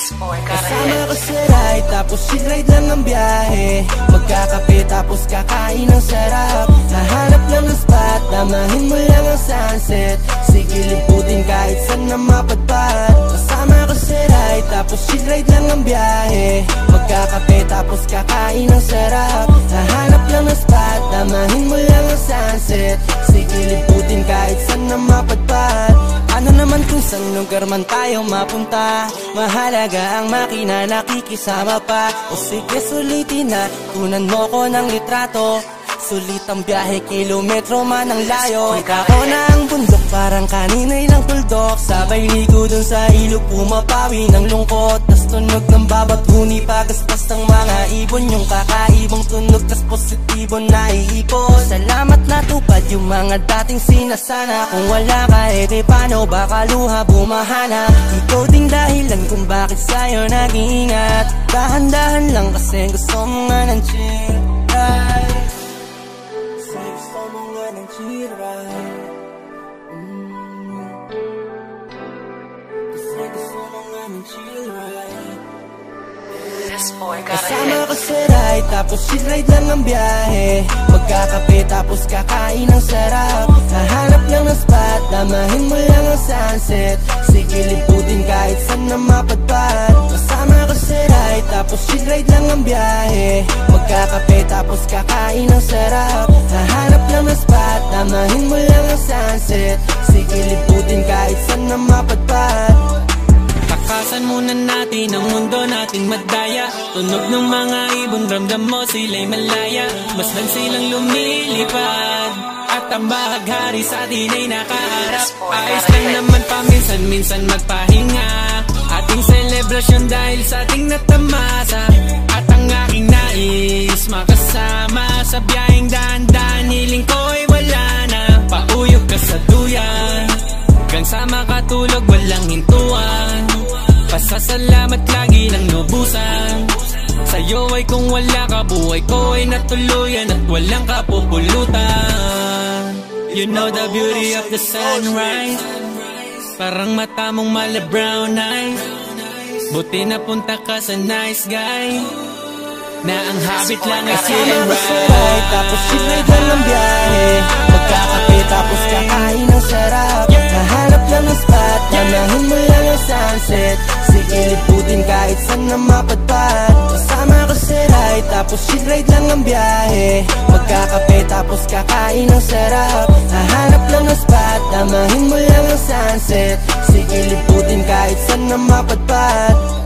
Kasama ko sa ride, tapos chill ride lang ang biyahe. Magkakape tapos kakain ng sarap. Hahanap lang ng spot, damahin mo lang ang sunset. Sige liputin kahit saan na mapadpad. Kasama ko sa ride, tapos chill ride lang ang biyahe. Magkakape tapos kakain ng sarap. Hahanap lang ng spot, damahin mo lang ang sunset. Sige liputin kahit saan na mapadpad. Ano naman kung saan lugar man tayo mapunta, mahalaga ang makina, nakikisama pa. O sige sulitin na, tunan mo ko ng litrato. Sulit ang biyahe, kilometro man ang layo. Kita ko na ang bundok, parang kanina'y lang tuldok. Sabay ligo dun sa ilog, pumapawi ng lungkot. Tas tunog ng babat, huni pagaspas ng mga ibon. Yung kakaibang tunog, tas positibo na iipon. Salamat natupad yung mga dating sinasana. Kung wala ka, di paano baka luha bumahana. Ikaw ding dahilan kung bakit sa'yo nag-iingat. Dahan-dahan lang kasi gusto mo nga ng chill ride. Gusto mo nga ng chill ride. Kasi gusto mo nga ng chill ride. Kasama ko sa ride, tapos chill ride lang ang biyahe. Magkakape tapos kakain ng sarap. Hahanap lang ng spot, damahin mo lang ang sunset. Sige liputin kahit saan na mapadpad. Kasama ko sa ride, tapos chill ride lang ang biyahe. Magkakape tapos kakain ng sarap. Hahanap lang ng spot, damahin mo lang ang sunset. Sige liputin kahit saan na mapadpad. Takasan muna natin ang mundo nating madaya. Tunog ng mga ibon, ramdam mo sila'y malaya. Masdan silang lumilipad, at ang bahaghari sa atin ay nakaharap. Ayos lang naman paminsan-minsan magpahinga. Ating selebrasyon dahil sa ating natamasa. At ang aking nais makasama sa biyaheng daan-daan. Hiling ko'y wala na, pauyog ka sa duyan. Hanggang sa makatulog walang hintuan. Pasasalamat lagi ng lubusan. Sa'yo ay kung wala ka, buhay ko ay natuluyan at walang kapupulutan. You know the beauty of the sunrise, parang mata mong mala brown eyes. Buti na punta ka sa nice guy, na ang habit lang ay chill and ride. Tapos chill ride lang ang biyahe. Magkakape tapos kakain ng sarap. Hahanap lang ng spot, damahin mo lang ang sunset. Sige liputin kahit saan na mapadpad. Kasama ko sa ride, tapos chill ride lang ang biyahe. Magkakape tapos kakain ng sarap. Hahanap lang ng spot, damahin mo lang ang sunset. Sige liputin kahit saan na mapadpad.